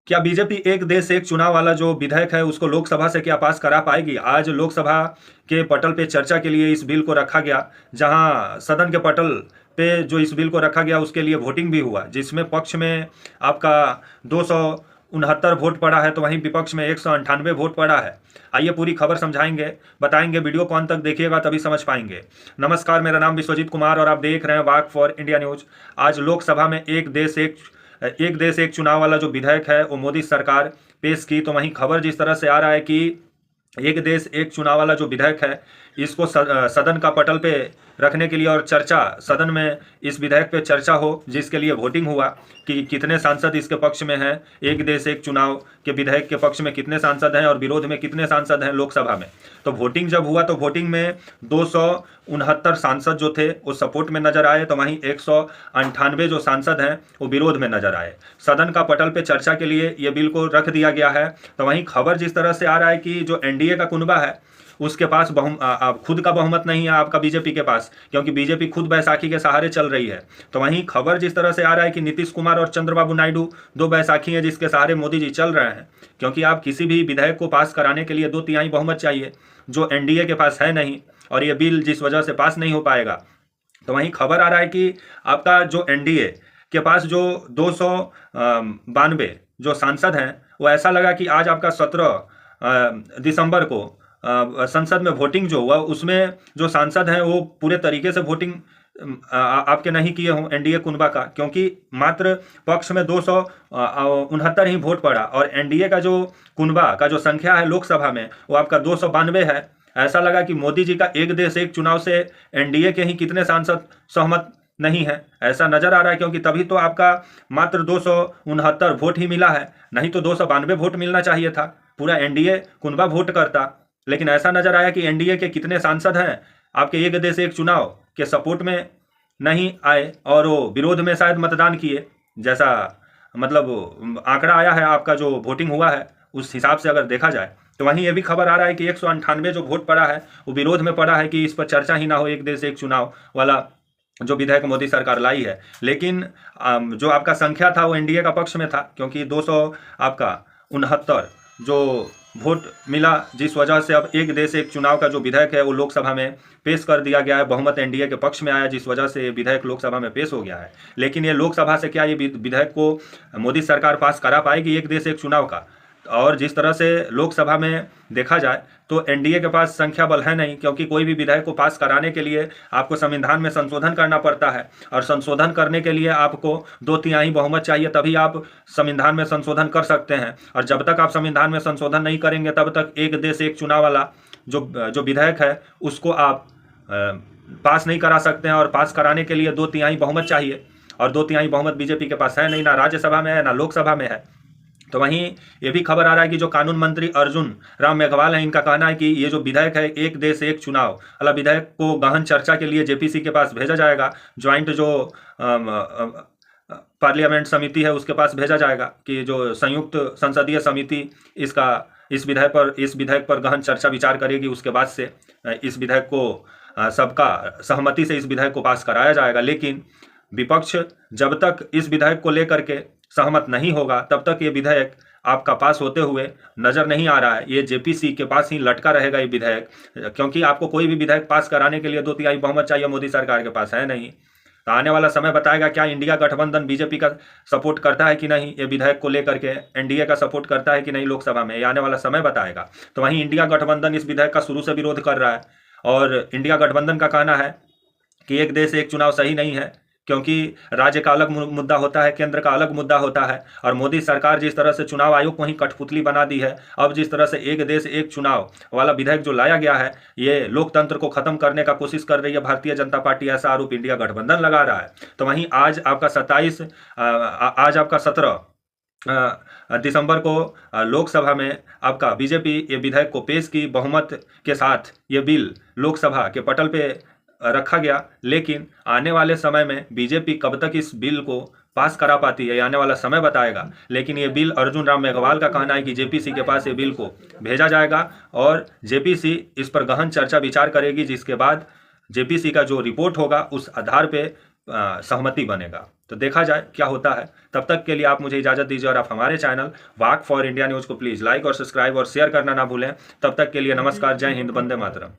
क्या बीजेपी एक देश एक चुनाव वाला जो विधेयक है उसको लोकसभा से क्या पास करा पाएगी? आज लोकसभा के पटल पे चर्चा के लिए इस बिल को रखा गया, जहां सदन के पटल पे जो इस बिल को रखा गया उसके लिए वोटिंग भी हुआ, जिसमें पक्ष में आपका 269 वोट पड़ा है, तो वहीं विपक्ष में 198 वोट पड़ा है। आइए पूरी खबर समझाएंगे, बताएंगे, वीडियो को अंत तक देखिएगा तभी समझ पाएंगे। नमस्कार, मेरा नाम विश्वजीत कुमार और आप देख रहे हैं वाक फॉर इंडिया न्यूज। आज लोकसभा में एक देश एक चुनाव वाला जो विधेयक है वो मोदी सरकार पेश की। तो वहीं खबर जिस तरह से आ रहा है कि एक देश एक चुनाव वाला जो विधेयक है इसको सदन का पटल पे रखने के लिए और चर्चा, सदन में इस विधेयक पे चर्चा हो, जिसके लिए वोटिंग हुआ कि कितने सांसद इसके पक्ष में हैं, एक देश एक चुनाव के विधेयक के पक्ष में कितने सांसद हैं और विरोध में कितने सांसद हैं लोकसभा में। तो वोटिंग जब हुआ तो वोटिंग में 269 सांसद जो थे वो सपोर्ट में नजर आए, तो वहीं 198 जो सांसद हैं वो विरोध में नजर आए। सदन का पटल पे चर्चा के लिए ये बिल को रख दिया गया है। तो वहीं खबर जिस तरह से आ रहा है कि जो एनडीए का कुनबा है उसके पास खुद का बहुमत नहीं है आपका बीजेपी के पास, क्योंकि बीजेपी खुद बैसाखी के सहारे चल रही है। तो वहीं खबर जिस तरह से आ रहा है कि नीतीश कुमार और चंद्रबाबू नायडू दो बैसाखी हैं जिसके सहारे मोदी जी चल रहे हैं, क्योंकि आप किसी भी विधेयक को पास कराने के लिए 2/3 बहुमत चाहिए, जो एनडीए के पास है नहीं, और ये बिल जिस वजह से पास नहीं हो पाएगा। तो वहीं खबर आ रहा है कि आपका जो एनडीए के पास जो 292 जो सांसद हैं, वो ऐसा लगा कि आज आपका 17 दिसंबर को संसद में वोटिंग जो हुआ उसमें जो सांसद हैं वो पूरे तरीके से वोटिंग आपके नहीं किए हों एनडीए कुनबा का, क्योंकि मात्र पक्ष में 269 ही वोट पड़ा और एनडीए का जो कुनबा का जो संख्या है लोकसभा में वो आपका 292 है। ऐसा लगा कि मोदी जी का एक देश एक चुनाव से एनडीए के ही कितने सांसद सहमत नहीं है, ऐसा नजर आ रहा है, क्योंकि तभी तो आपका मात्र 269 वोट ही मिला है, नहीं तो 292 वोट मिलना चाहिए था, पूरा एनडीए कुनबा वोट करता। लेकिन ऐसा नजर आया कि एनडीए के कितने सांसद हैं आपके एक देश एक चुनाव के सपोर्ट में नहीं आए और वो विरोध में शायद मतदान किए, जैसा मतलब आंकड़ा आया है आपका जो वोटिंग हुआ है उस हिसाब से अगर देखा जाए। तो वहीं ये भी खबर आ रहा है कि 198 जो वोट पड़ा है वो विरोध में पड़ा है कि इस पर चर्चा ही ना हो, एक देश एक चुनाव वाला जो विधेयक मोदी सरकार लाई है। लेकिन जो आपका संख्या था वो एनडीए का पक्ष में था, क्योंकि 269 जो वोट मिला, जिस वजह से अब एक देश एक चुनाव का जो विधेयक है वो लोकसभा में पेश कर दिया गया है। बहुमत एनडीए के पक्ष में आया, जिस वजह से ये विधेयक लोकसभा में पेश हो गया है। लेकिन ये लोकसभा से क्या ये विधेयक को मोदी सरकार पास करा पाएगी एक देश एक चुनाव का? और जिस तरह से लोकसभा में देखा जाए तो एनडीए के पास संख्या बल है नहीं, क्योंकि कोई भी विधेयक को पास कराने के लिए आपको संविधान में संशोधन करना पड़ता है, और संशोधन करने के लिए आपको 2/3 बहुमत चाहिए, तभी आप संविधान में संशोधन कर सकते हैं। और जब तक आप संविधान में संशोधन नहीं करेंगे तब तक एक देश एक चुनाव वाला जो विधेयक है उसको आप पास नहीं करा सकते हैं। और पास कराने के लिए 2/3 बहुमत चाहिए, और 2/3 बहुमत बीजेपी के पास है नहीं, ना राज्यसभा में है ना लोकसभा में है। तो वहीं ये भी खबर आ रहा है कि जो कानून मंत्री अर्जुन राम मेघवाल हैं, इनका कहना है कि ये जो विधेयक है एक देश एक चुनाव वाला विधेयक को गहन चर्चा के लिए जेपीसी के पास भेजा जाएगा, ज्वाइंट जो पार्लियामेंट समिति है उसके पास भेजा जाएगा, कि जो संयुक्त संसदीय समिति इस विधेयक पर गहन चर्चा विचार करेगी। उसके बाद से इस विधेयक को सबका सहमति से इस विधेयक को पास कराया जाएगा। लेकिन विपक्ष जब तक इस विधेयक को लेकर के सहमत नहीं होगा तब तक ये विधेयक आपका पास होते हुए नजर नहीं आ रहा है। ये जेपीसी के पास ही लटका रहेगा ये विधेयक, क्योंकि आपको कोई भी विधेयक पास कराने के लिए 2/3 बहुमत चाहिए, मोदी सरकार के पास है नहीं। तो आने वाला समय बताएगा क्या इंडिया गठबंधन बीजेपी का सपोर्ट करता है कि नहीं, ये विधेयक को लेकर के एनडीए का सपोर्ट करता है कि नहीं लोकसभा में, ये आने वाला समय बताएगा। तो वहीं इंडिया गठबंधन इस विधेयक का शुरू से विरोध कर रहा है, और इंडिया गठबंधन का कहना है कि एक देश एक चुनाव सही नहीं है, क्योंकि राज्य का अलग मुद्दा होता है, केंद्र का अलग मुद्दा होता है। और मोदी सरकार जिस तरह से चुनाव आयोग को ही कठपुतली बना दी है, अब जिस तरह से एक देश एक चुनाव वाला विधेयक जो लाया गया है ये लोकतंत्र को खत्म करने का कोशिश कर रही है भारतीय जनता पार्टी, ऐसा आरोप इंडिया गठबंधन लगा रहा है। तो वहीं आज आपका 17 दिसंबर को लोकसभा में आपका बीजेपी ये विधेयक को पेश की, बहुमत के साथ ये बिल लोकसभा के पटल पे रखा गया। लेकिन आने वाले समय में बीजेपी कब तक इस बिल को पास करा पाती है, आने वाला समय बताएगा। लेकिन ये बिल अर्जुन राम मेघवाल का कहना है कि जेपीसी के पास ये बिल को भेजा जाएगा और जेपीसी इस पर गहन चर्चा विचार करेगी, जिसके बाद जेपीसी का जो रिपोर्ट होगा उस आधार पे सहमति बनेगा। तो देखा जाए क्या होता है। तब तक के लिए आप मुझे इजाज़त दीजिए और आप हमारे channel walk for India news को प्लीज़ लाइक और सब्सक्राइब और शेयर करना ना भूलें। तब तक के लिए नमस्कार, जय हिंद, वंदे मातरम।